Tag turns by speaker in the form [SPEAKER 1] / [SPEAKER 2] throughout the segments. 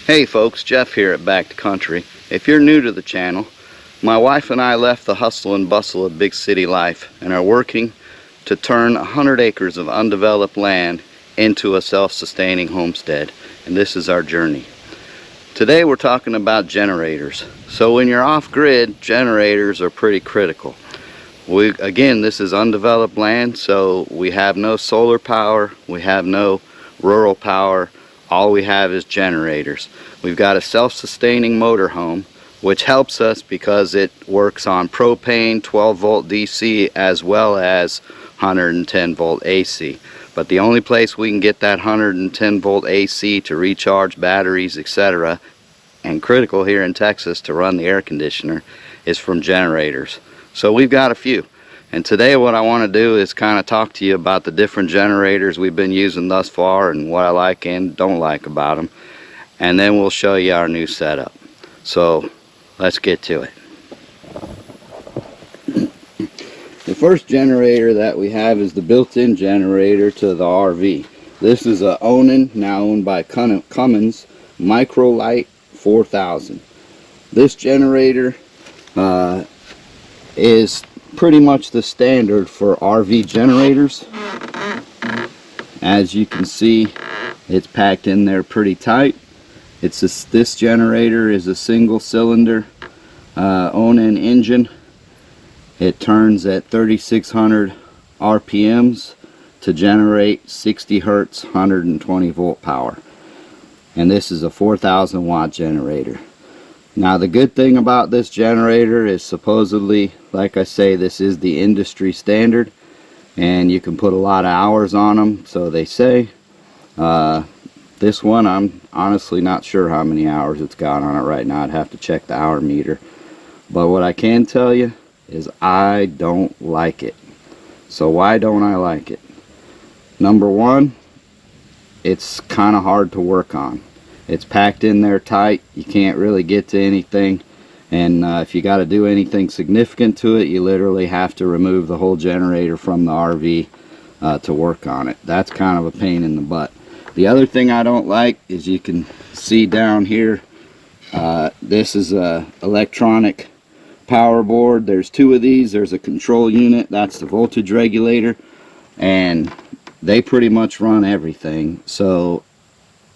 [SPEAKER 1] Hey folks, Jeff here at Back to Country. If you're new to the channel, my wife and I left the hustle and bustle of big city life and are working to turn 100 acres of undeveloped land into a self-sustaining homestead, and this is our journey. Today we're talking about generators. So when you're off-grid, generators are pretty critical. Again, this is undeveloped land, so we have no solar power, we have no rural power. All we have is generators. We've got a self-sustaining motorhome, which helps us because it works on propane, 12 volt DC, as well as 110 volt AC. But the only place we can get that 110 volt AC to recharge batteries, etc., and critical here in Texas to run the air conditioner, is from generators. So we've got a few. And today what I want to do is kind of talk to you about the different generators we've been using thus far and what I like and don't like about them. And then we'll show you our new setup. So let's get to it. The first generator that we have is the built-in generator to the RV. This is a Onan, now owned by Cummins, Microlight 4000. This generator is pretty much the standard for RV generators. As you can see, it's packed in there pretty tight. This generator is a single cylinder Onan engine. It turns at 3600 RPMs to generate 60 Hertz 120 volt power, and this is a 4000 watt generator. Now the good thing about this generator is supposedly, like I say, this is the industry standard and you can put a lot of hours on them, so they say. This one, I'm honestly not sure how many hours it's got on it right now. I'd have to check the hour meter. But what I can tell you is I don't like it. So why don't I like it? Number one, it's kind of hard to work on. It's packed in there tight. You can't really get to anything, and if you got to do anything significant to it, you literally have to remove the whole generator from the RV to work on it. That's kind of a pain in the butt. The other thing I don't like is, you can see down here, this is a electronic power board. There's two of these. There's a control unit, that's the voltage regulator, and they pretty much run everything. So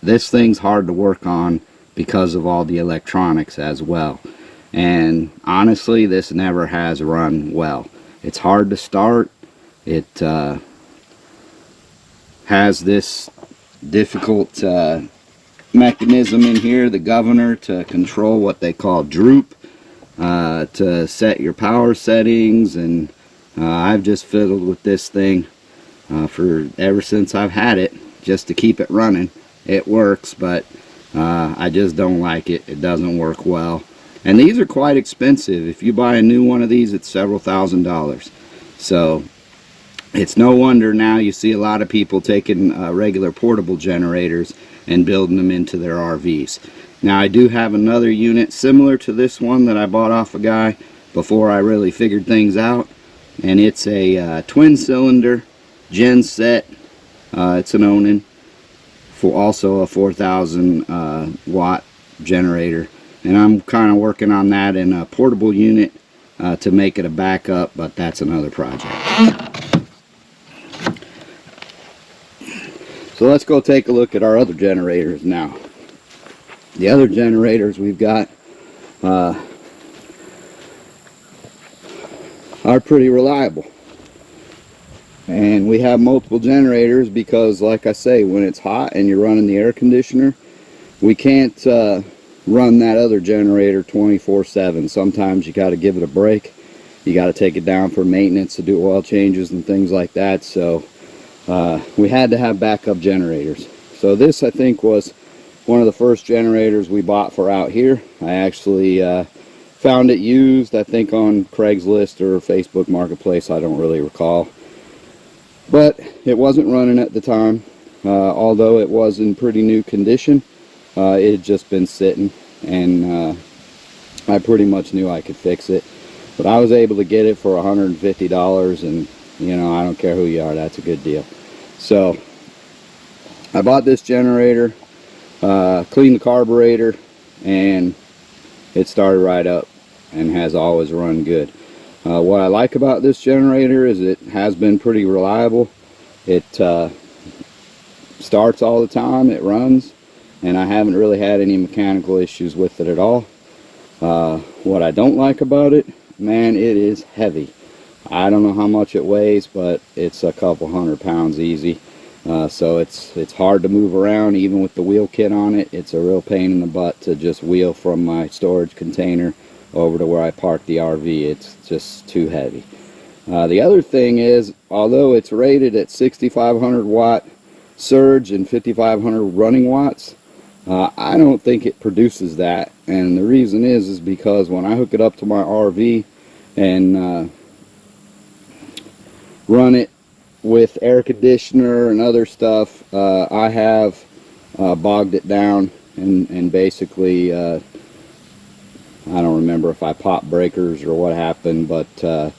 [SPEAKER 1] this thing's hard to work on because of all the electronics as well. And honestly, this never has run well. It's hard to start. It has this difficult mechanism in here, the governor, to control what they call droop, to set your power settings. And I've just fiddled with this thing ever since I've had it, just to keep it running. It works, but I just don't like it. It doesn't work well. And these are quite expensive. If you buy a new one of these, it's several $1,000s. So it's no wonder now you see a lot of people taking regular portable generators and building them into their RVs. Now I do have another unit similar to this one that I bought off a guy before I really figured things out. And it's a twin cylinder gen set. It's an Onan, for also a 4000 watt generator, and I'm kind of working on that in a portable unit to make it a backup, but that's another project. So let's go take a look at our other generators now. The other generators we've got are pretty reliable. And we have multiple generators because, like I say, when it's hot and you're running the air conditioner, we can't run that other generator 24/7. Sometimes you got to give it a break. You got to take it down for maintenance, to do oil changes and things like that. So we had to have backup generators. So this, I think, was one of the first generators we bought for out here. I actually found it used, I think, on Craigslist or Facebook Marketplace. I don't really recall. But it wasn't running at the time, although it was in pretty new condition. It had just been sitting, and I pretty much knew I could fix it. But I was able to get it for $150, and you know, I don't care who you are, that's a good deal. So I bought this generator cleaned the carburetor, and it started right up and has always run good. What I like about this generator is it has been pretty reliable. It starts all the time, it runs, and I haven't really had any mechanical issues with it at all. What I don't like about it, man, it is heavy. I don't know how much it weighs, but it's a couple 100 pounds easy. So it's hard to move around. Even with the wheel kit on it, it's a real pain in the butt to just wheel from my storage container over to where I park the RV. It's just too heavy. The other thing is, although it's rated at 6,500 watt surge and 5,500 running watts, I don't think it produces that. And the reason is because when I hook it up to my RV and run it with air conditioner and other stuff, I have bogged it down and basically I don't remember if I popped breakers or what happened, but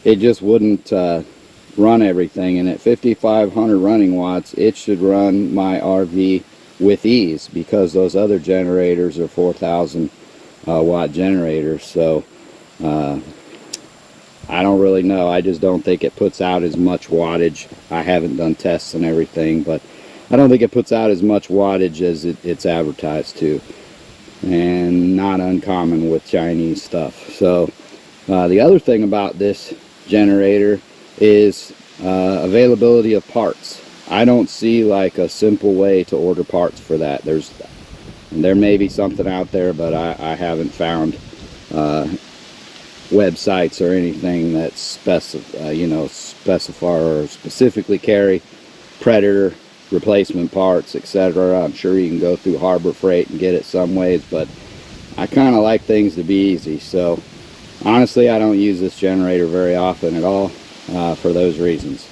[SPEAKER 1] it just wouldn't run everything. And at 5,500 running watts, it should run my RV with ease, because those other generators are 4,000 watt generators. So I don't really know. I just don't think it puts out as much wattage. I haven't done tests and everything, but I don't think it puts out as much wattage as it's advertised to, and not uncommon with Chinese stuff. So the other thing about this generator is availability of parts. I don't see like a simple way to order parts for that. There may be something out there, but I haven't found websites or anything that specify or specifically carry Predator replacement parts, etc. I'm sure you can go through Harbor Freight and get it some ways, but I kind of like things to be easy. So honestly, I don't use this generator very often at all for those reasons.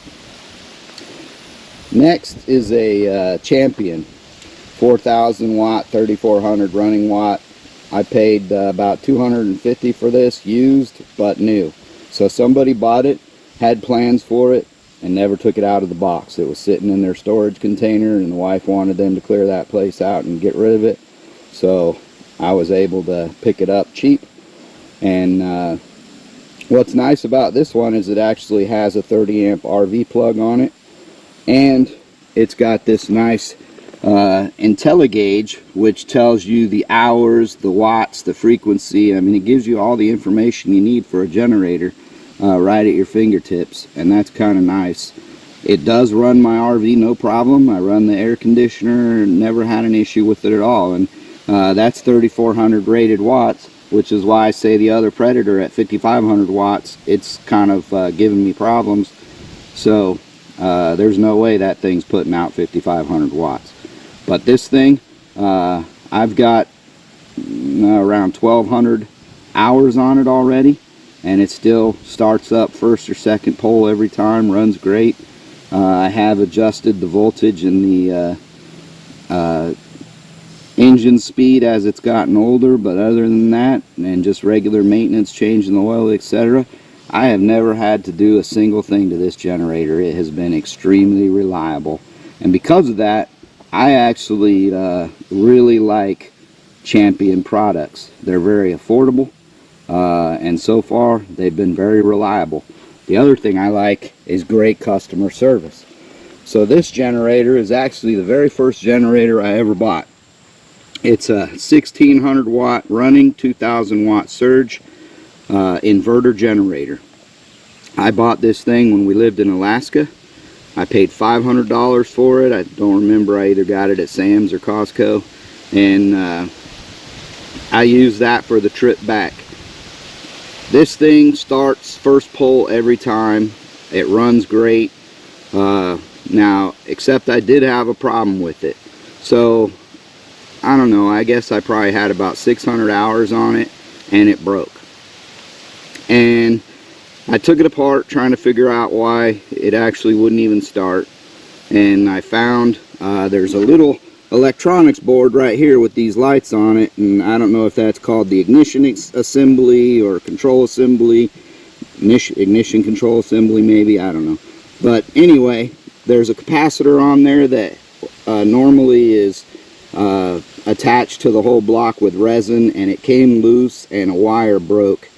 [SPEAKER 1] Next is a Champion 4,000 watt, 3,400 running watt. I paid about $250 for this, used but new. So somebody bought it, had plans for it, and never took it out of the box. It was sitting in their storage container, and the wife wanted them to clear that place out and get rid of it. So I was able to pick it up cheap. And what's nice about this one is it actually has a 30 amp RV plug on it, and it's got this nice IntelliGauge, which tells you the hours, the watts, the frequency. I mean, it gives you all the information you need for a generator right at your fingertips, and that's kind of nice. It does run my RV no problem. I run the air conditioner and never had an issue with it at all. And that's 3,400 rated watts, which is why I say the other Predator at 5,500 watts, it's kind of giving me problems. So there's no way that thing's putting out 5,500 watts. But this thing, I've got around 1,200 hours on it already, and it still starts up first or second pole every time, runs great. I have adjusted the voltage and the engine speed as it's gotten older, but other than that, and just regular maintenance, changing the oil, etc., I have never had to do a single thing to this generator. It has been extremely reliable, and because of that, I actually really like Champion products. They're very affordable, and so far they've been very reliable. The other thing I like is great customer service. So this generator is actually the very first generator I ever bought. It's a 1,600 watt running, 2,000 watt surge inverter generator. I bought this thing when we lived in Alaska. I paid $500 for it. I don't remember, I either got it at Sam's or Costco, and I used that for the trip back. This thing starts first pole every time. It runs great. Now, except I did have a problem with it. So I don't know, I guess I probably had about 600 hours on it, and it broke. And I took it apart trying to figure out why it actually wouldn't even start, and I found there's a little electronics board right here with these lights on it, and I don't know if that's called the ignition assembly or control assembly, ignition control assembly maybe, I don't know. But anyway, there's a capacitor on there that normally is attached to the whole block with resin, and it came loose and a wire broke,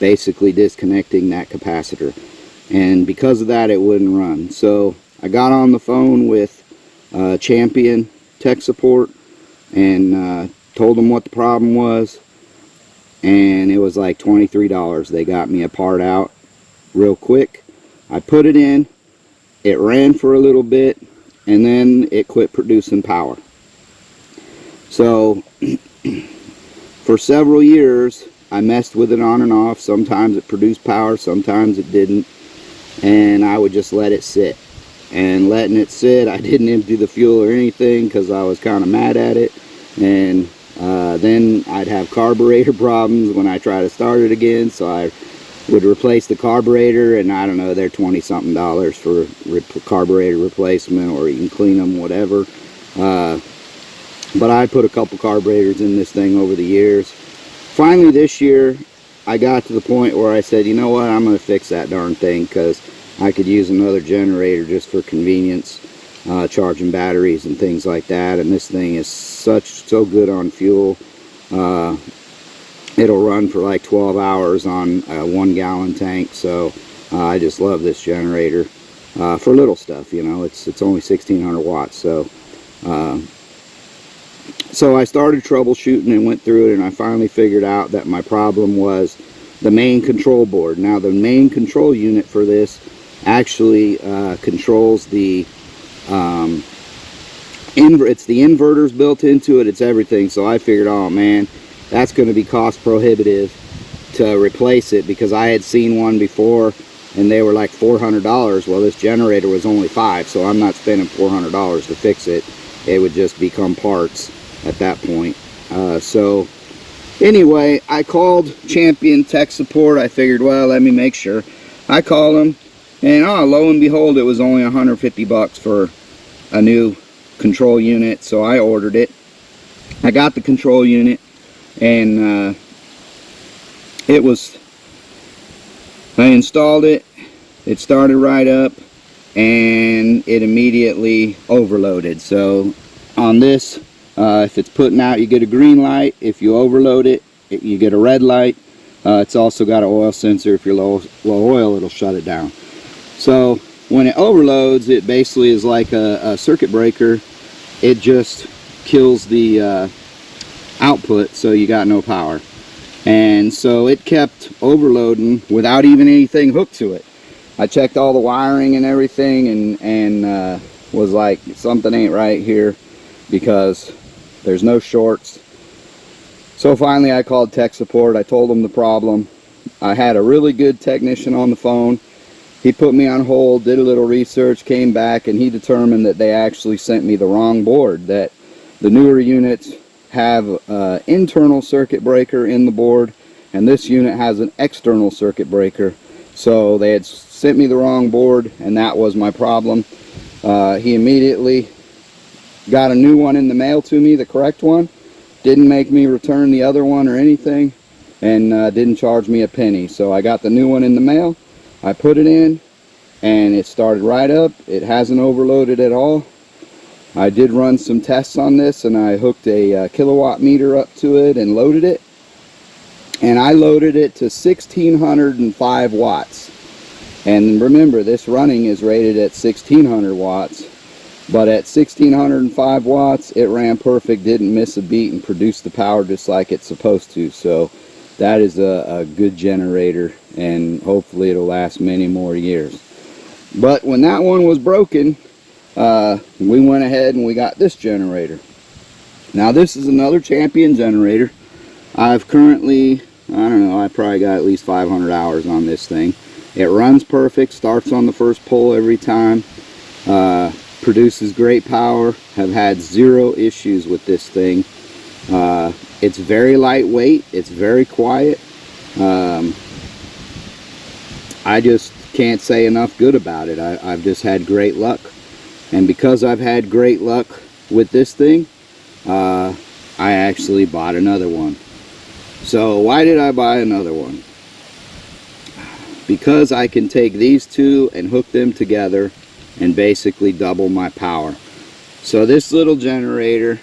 [SPEAKER 1] basically disconnecting that capacitor, and because of that it wouldn't run. So I got on the phone with Champion tech support and told them what the problem was, and it was like $23. They got me a part out real quick. I put it in, it ran for a little bit, and then it quit producing power. So for several years I messed with it on and off. Sometimes it produced power, sometimes it didn't, and I would just let it sit. And letting it sit, I didn't empty the fuel or anything because I was kind of mad at it. And then I'd have carburetor problems when I try to start it again, so I would replace the carburetor, and I don't know, they're $20-something for carburetor replacement, or you can clean them, whatever. But I put a couple carburetors in this thing over the years. Finally this year I got to the point where I said, you know what, I'm going to fix that darn thing, because I could use another generator just for convenience, charging batteries and things like that. And this thing is so good on fuel. It'll run for like 12 hours on a 1-gallon tank. So I just love this generator for little stuff, you know. It's only 1600 watts. So so I started troubleshooting and went through it, and I finally figured out that my problem was the main control board. Now the main control unit for this actually controls the it's the inverters built into it, it's everything. So I figured, oh man, that's going to be cost prohibitive to replace it, because I had seen one before and they were like $400. Well, this generator was only $5, so I'm not spending $400 to fix it. It would just become parts at that point. So anyway, I called Champion tech support. I figured, well, let me make sure. I called them, and lo and behold, it was only $150 for a new control unit. So I ordered it. I got the control unit, and I installed it. It started right up, and it immediately overloaded. So on this, if it's putting out, you get a green light. If you overload it, you get a red light. It's also got an oil sensor. If you're low oil, it'll shut it down. So when it overloads, it basically is like a circuit breaker. It just kills the output, so you got no power. And so it kept overloading without even anything hooked to it. I checked all the wiring and everything, and was like, something ain't right here, because there's no shorts. So finally I called tech support. I told them the problem. I had a really good technician on the phone. He put me on hold, did a little research, came back, and he determined that they actually sent me the wrong board, that the newer units have an internal circuit breaker in the board, and this unit has an external circuit breaker. So they had sent me the wrong board, and that was my problem. He immediately got a new one in the mail to me, the correct one. Didn't make me return the other one or anything, and didn't charge me a penny. So I got the new one in the mail. I put it in, and it started right up. It hasn't overloaded at all. I did run some tests on this, and I hooked a kilowatt meter up to it and loaded it. And I loaded it to 1605 watts. And remember, this running is rated at 1600 watts. But at 1605 watts, it ran perfect, didn't miss a beat, and produced the power just like it's supposed to. So that is a good generator, and hopefully it'll last many more years. But when that one was broken, we went ahead and we got this generator. Now this is another Champion generator. I've currently, I don't know, I probably got at least 500 hours on this thing. It runs perfect, starts on the first pull every time, produces great power. Have had zero issues with this thing. It's very lightweight, it's very quiet. I just can't say enough good about it. I've just had great luck. And because I've had great luck with this thing, I actually bought another one. So why did I buy another one? Because I can take these two and hook them together and basically double my power. So this little generator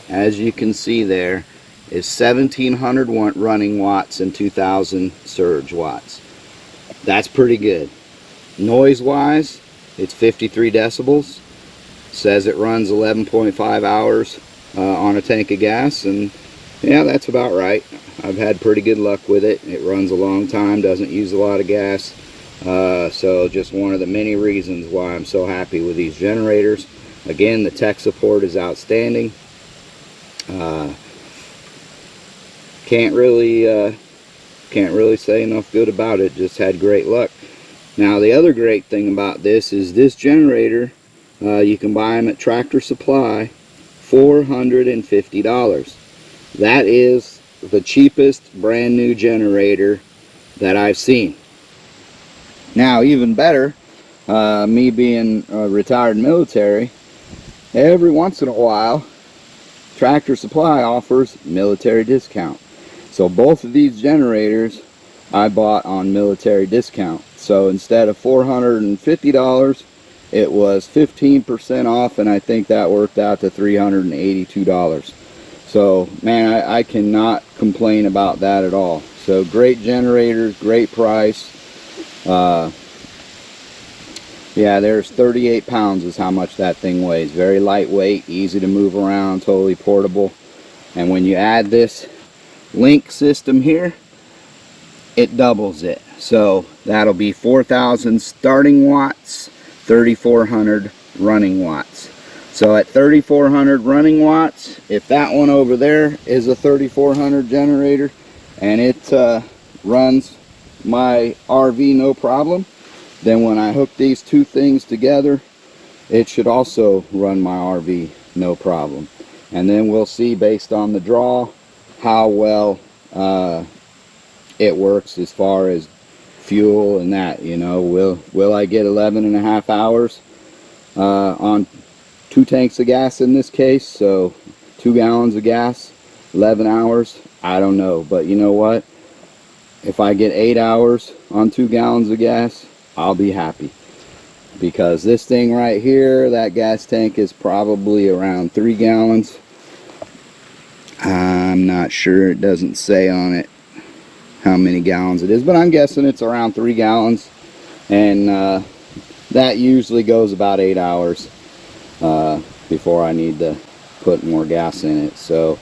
[SPEAKER 1] as you can see there, is 1700 running watts and 2000 surge watts. That's pretty good. Noise wise, it's 53 decibels. Says it runs 11.5 hours on a tank of gas, and yeah, that's about right. I've had pretty good luck with it. It runs a long time, doesn't use a lot of gas. So just one of the many reasons why I'm so happy with these generators. Again, the tech support is outstanding. Can't really say enough good about it. Just had great luck. Now the other great thing about this is this generator, you can buy them at Tractor Supply, $450. That is the cheapest brand new generator that I've seen. Now even better, me being retired military, every once in a while Tractor Supply offers military discount. So both of these generators I bought on military discount. So instead of $450, it was 15% off, and I think that worked out to $382. So man, I cannot complain about that at all. So great generators, great price. Yeah, there's 38 pounds is how much that thing weighs. Very lightweight, easy to move around, totally portable. And when you add this link system here, it doubles it. So that'll be 4,000 starting watts, 3,400 running watts. So at 3,400 running watts, if that one over there is a 3,400 generator and it runs my RV no problem, then when I hook these two things together, it should also run my RV no problem. And then we'll see, based on the draw, how well it works as far as fuel and that. You know, will I get 11.5 hours on 2 tanks of gas in this case? So 2 gallons of gas, 11 hours, I don't know. But you know what, if I get 8 hours on 2 gallons of gas, I'll be happy. Because this thing right here, that gas tank is probably around 3 gallons. I'm not sure, it doesn't say on it how many gallons it is, but I'm guessing it's around 3 gallons. And that usually goes about 8 hours before I need to put more gas in it. So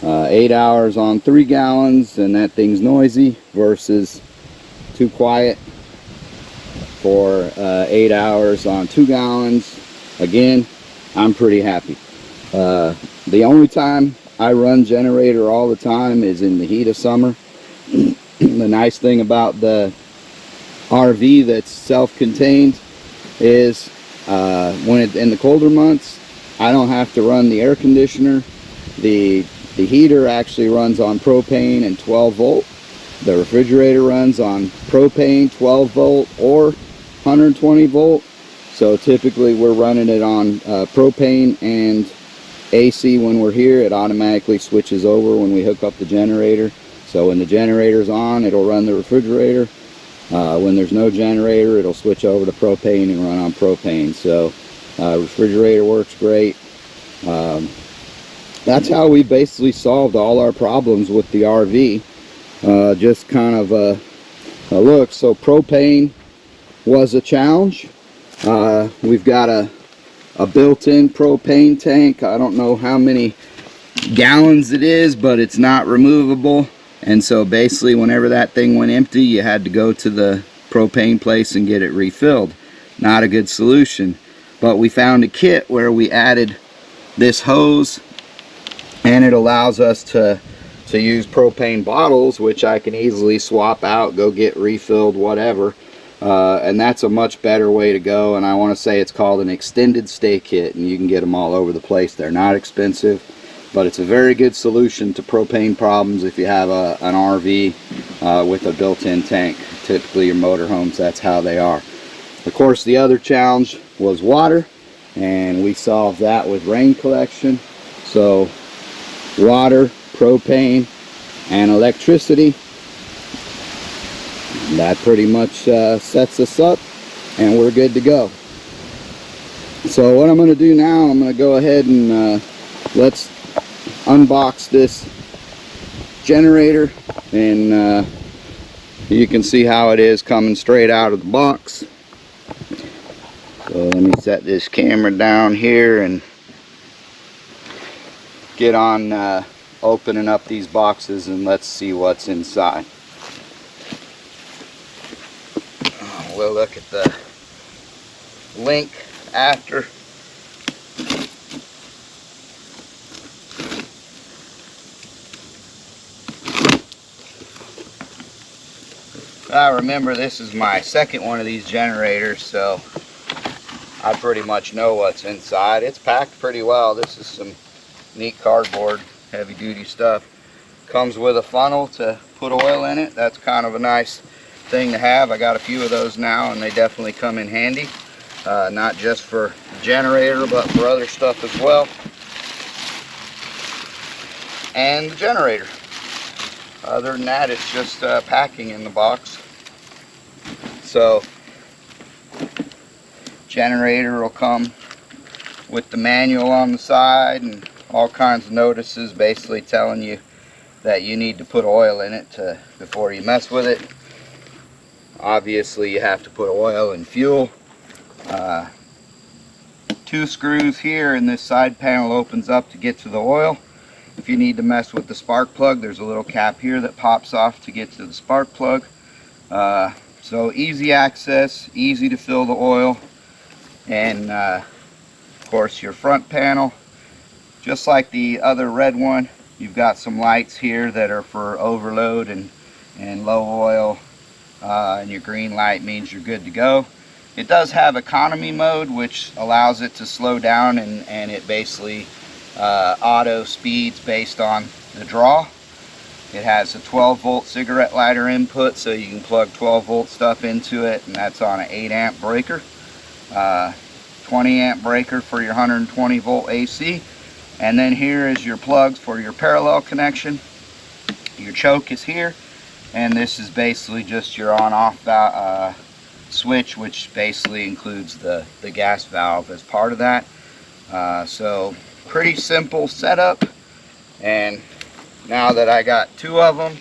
[SPEAKER 1] 8 hours on 3 gallons, and that thing's noisy, versus too quiet for 8 hours on 2 gallons. Again, I'm pretty happy. The only time I run generator all the time is in the heat of summer. The nice thing about the RV that's self-contained is when it's in the colder months, I don't have to run the air conditioner. The heater actually runs on propane and 12 volt. The refrigerator runs on propane, 12 volt or 120 volt. So typically we're running it on propane and AC. When we're here, it automatically switches over when we hook up the generator. So when the generator's on, it'll run the refrigerator. When there's no generator, it'll switch over to propane and run on propane. So refrigerator works great. That's how we basically solved all our problems with the RV. Just kind of a look. So propane was a challenge. We've got a built-in propane tank. I don't know how many gallons it is, but it's not removable. And so basically whenever that thing went empty, you had to go to the propane place and get it refilled. Not a good solution. But we found a kit where we added this hose, and it allows us to use propane bottles, which I can easily swap out, go get refilled, whatever. And that's a much better way to go. And I want to say it's called an extended stay kit, and you can get them all over the place. They're not expensive, but it's a very good solution to propane problems if you have an RV with a built-in tank. Typically your motorhomes, that's how they are. Of course, the other challenge was water, and we solved that with rain collection. So water, propane, and electricity, that pretty much sets us up, and we're good to go. So what I'm going to do now, I'm going to go ahead and let's unbox this generator, and you can see how it is coming straight out of the box. So let me set this camera down here and get on opening up these boxes, and let's see what's inside. We'll look at the link after. I remember this is my second one of these generators, so I pretty much know what's inside. It's packed pretty well. This is some neat cardboard, heavy duty stuff. Comes with a funnel to put oil in it. That's kind of a nice thing to have. I got a few of those now, and they definitely come in handy. Not just for the generator, but for other stuff as well. And the generator. Other than that, it's just packing in the box. So, generator will come with the manual on the side and all kinds of notices basically telling you that you need to put oil in it before you mess with it. Obviously, you have to put oil and fuel. 2 screws here, and this side panel opens up to get to the oil. If you need to mess with the spark plug, there's a little cap here that pops off to get to the spark plug. So easy access, easy to fill the oil, and of course your front panel, just like the other red one, you've got some lights here that are for overload and low oil, and your green light means you're good to go. It does have economy mode, which allows it to slow down, and it basically auto speeds based on the draw. It has a 12-volt cigarette lighter input, so you can plug 12-volt stuff into it, and that's on an 8-amp breaker. 20-amp breaker for your 120-volt AC. And then here is your plugs for your parallel connection. Your choke is here, and this is basically just your on-off switch, which basically includes the gas valve as part of that. So pretty simple setup, and now that I got 2 of them,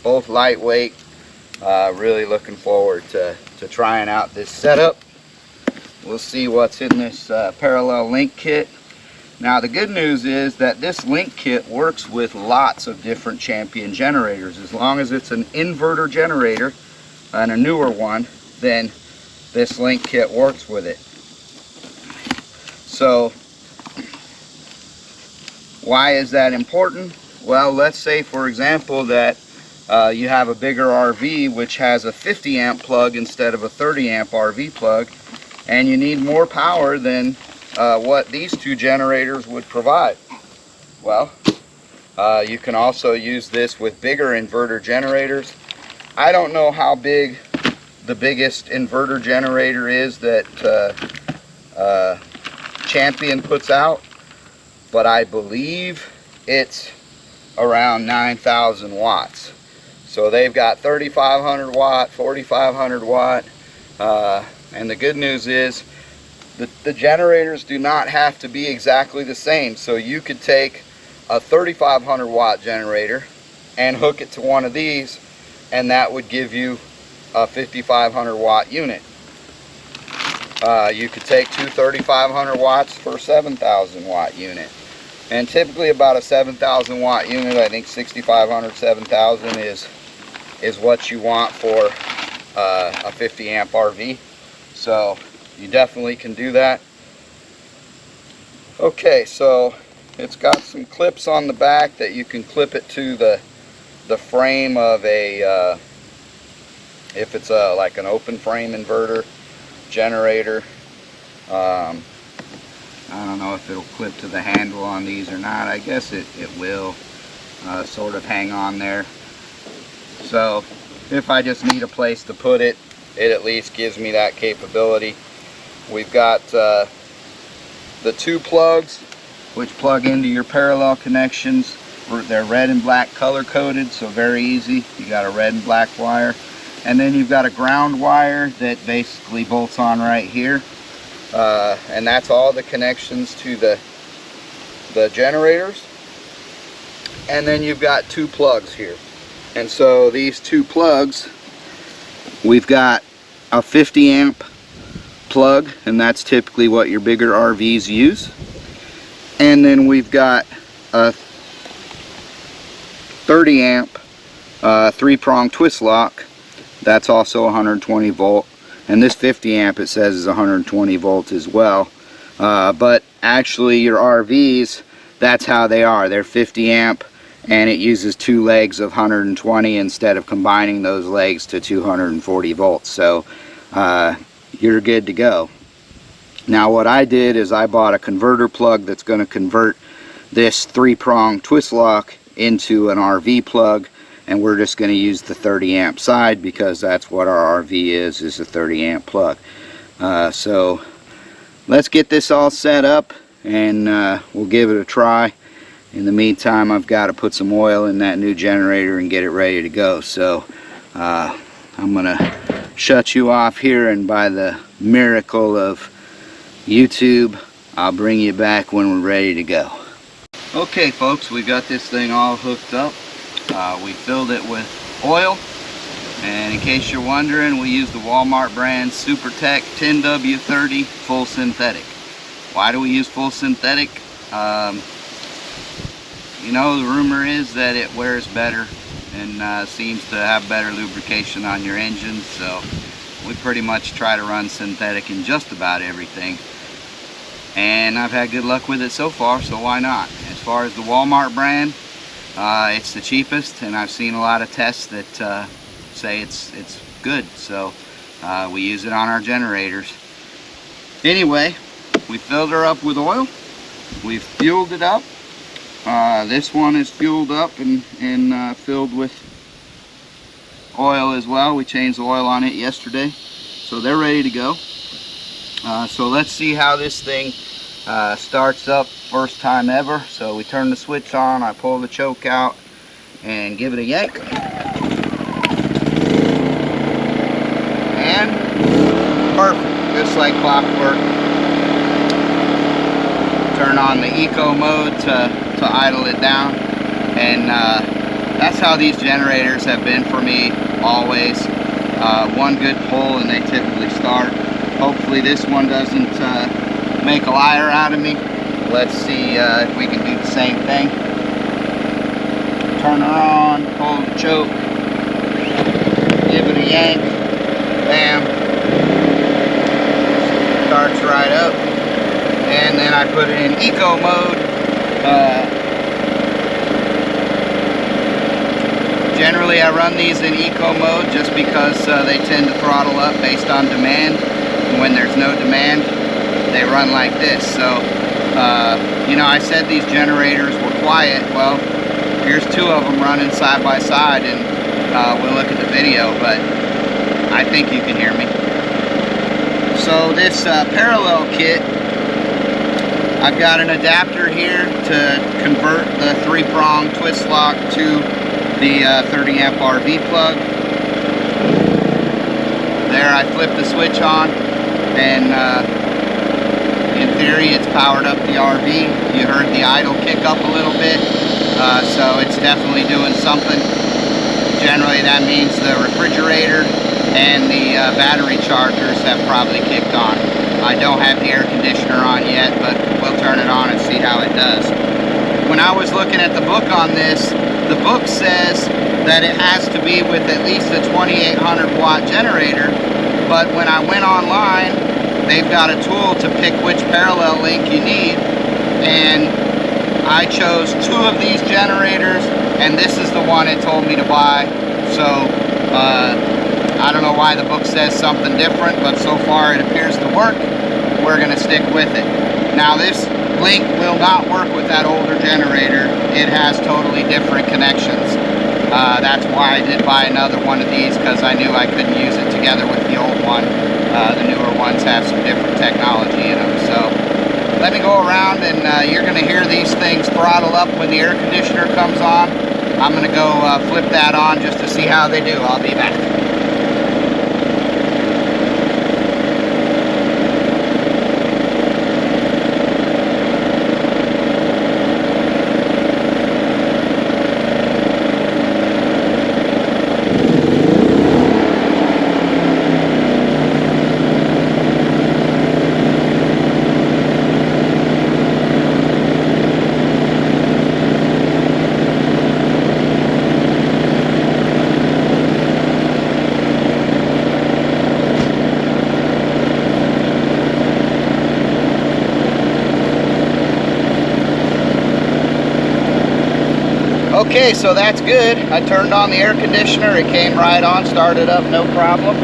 [SPEAKER 1] both lightweight, really looking forward to trying out this setup. We'll see what's in this parallel link kit. Now the good news is that this link kit works with lots of different Champion generators. As long as it's an inverter generator and a newer one, then this link kit works with it. So why is that important? Well, let's say for example that you have a bigger RV which has a 50-amp plug instead of a 30-amp RV plug, and you need more power than what these 2 generators would provide. Well, you can also use this with bigger inverter generators. I don't know how big the biggest inverter generator is that Champion puts out, but I believe it's around 9,000 watts. So they've got 3,500 watt, 4,500 watt, and the good news is the generators do not have to be exactly the same. So you could take a 3,500 watt generator and hook it to one of these, and that would give you a 5,500 watt unit. You could take 2 3,500 watts for a 7,000 watt unit. And typically about a 7,000 watt unit, I think 6,500, 7,000 is what you want for a 50 amp RV. So you definitely can do that. Okay, so it's got some clips on the back that you can clip it to the frame of a, if it's like an open frame inverter generator. I don't know if it'll clip to the handle on these or not. I guess it will sort of hang on there. So if I just need a place to put it, it at least gives me that capability. We've got the 2 plugs which plug into your parallel connections. They're red and black color coded, so very easy. You got a red and black wire, and then you've got a ground wire that basically bolts on right here. And that's all the connections to the the generators, and then you've got two plugs here. And so these two plugs, we've got a 50 amp plug, and that's typically what your bigger RVs use. And then we've got a 30 amp 3-prong twist lock. That's also 120 volt. And this 50 amp, it says, is 120 volt as well. But actually your RVs, that's how they are. They're 50 amp, and it uses two legs of 120 instead of combining those legs to 240 volts. So you're good to go. Now what I did is I bought a converter plug that's going to convert this 3-prong twist lock into an RV plug, and we're just going to use the 30 amp side because that's what our RV is a 30 amp plug. So let's get this all set up, and we'll give it a try. In the meantime, I've got to put some oil in that new generator and get it ready to go. So I'm gonna shut you off here, and by the miracle of YouTube, I'll bring you back when we're ready to go. Okay folks, we got this thing all hooked up. We filled it with oil, and in case you're wondering, we use the Walmart brand SuperTech 10W30 full synthetic. Why do we use full synthetic? You know, the rumor is that it wears better and seems to have better lubrication on your engine, so we pretty much try to run synthetic in just about everything, and I've had good luck with it so far, so why not? As far as the Walmart brand, it's the cheapest, and I've seen a lot of tests that say it's good, so we use it on our generators. Anyway, we filled her up with oil, we've fueled it up. This one is fueled up and filled with oil as well. We changed the oil on it yesterday, so they're ready to go. So let's see how this thing starts up first time ever. So we turn the switch on, I pull the choke out and give it a yank, and perfect, just like clockwork. Turn on the eco mode to idle it down, and that's how these generators have been for me always. One good pull and they typically start. Hopefully this one doesn't make a liar out of me. Let's see if we can do the same thing. Turn her on, pull the choke, give it a yank, bam, starts right up. And then I put it in eco mode. Generally I run these in eco mode just because they tend to throttle up based on demand. And when there's no demand, they run like this. So, you know, I said these generators were quiet. Well, here's two of them running side by side, and we'll look at the video, but I think you can hear me. So this parallel kit, I've got an adapter here to convert the 3-prong twist lock to the 30 amp RV plug. There, I flip the switch on, and in theory it's powered up the RV. You heard the idle kick up a little bit, so it's definitely doing something. Generally that means the refrigerator and the battery chargers have probably kicked on. I don't have the air conditioner on yet, but we'll turn it on and see how it does. When I was looking at the book on this, the book says that it has to be with at least a 2800 watt generator, but when I went online, they've got a tool to pick which parallel link you need, and I chose two of these generators, and this is the one it told me to buy. So I don't know why the book says something different, but so far it appears to work. We're going to stick with it. Now this link will not work with that older generator. It has totally different connections. That's why I did buy another one of these, because I knew I couldn't use it together with the old one. The newer ones have some different technology in them. So let me go around, and you're going to hear these things throttle up when the air conditioner comes on. I'm going to go flip that on just to see how they do. I'll be back. Okay, so that's good. I turned on the air conditioner. It came right on, started up, no problem.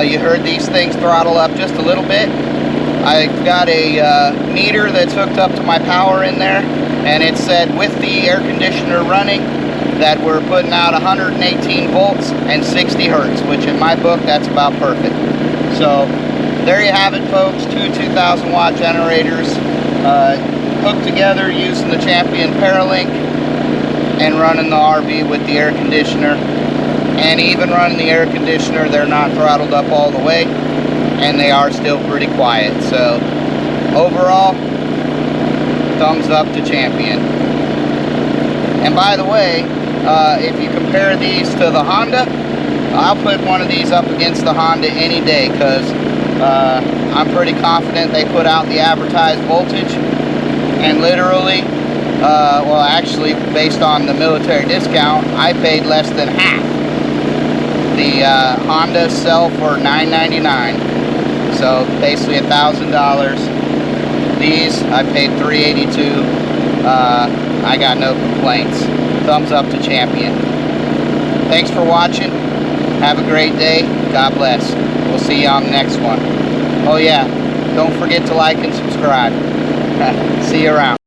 [SPEAKER 1] You heard these things throttle up just a little bit. I got a meter that's hooked up to my power in there, and it said with the air conditioner running that we're putting out 118 volts and 60 hertz, which in my book, that's about perfect. So there you have it, folks. Two 2,000 watt generators hooked together using the Champion Paralink and running the RV with the air conditioner. And even running the air conditioner, they're not throttled up all the way, and they are still pretty quiet. So overall, thumbs up to Champion. And by the way, if you compare these to the Honda, I'll put one of these up against the Honda any day, because I'm pretty confident they put out the advertised voltage, and literally, well, actually, based on the military discount, I paid less than half. The Hondas sell for $999, so basically $1,000. These I paid $382. I got no complaints. Thumbs up to Champion. Thanks for watching. Have a great day. God bless. We'll see you on the next one. Oh yeah, don't forget to like and subscribe. See you around.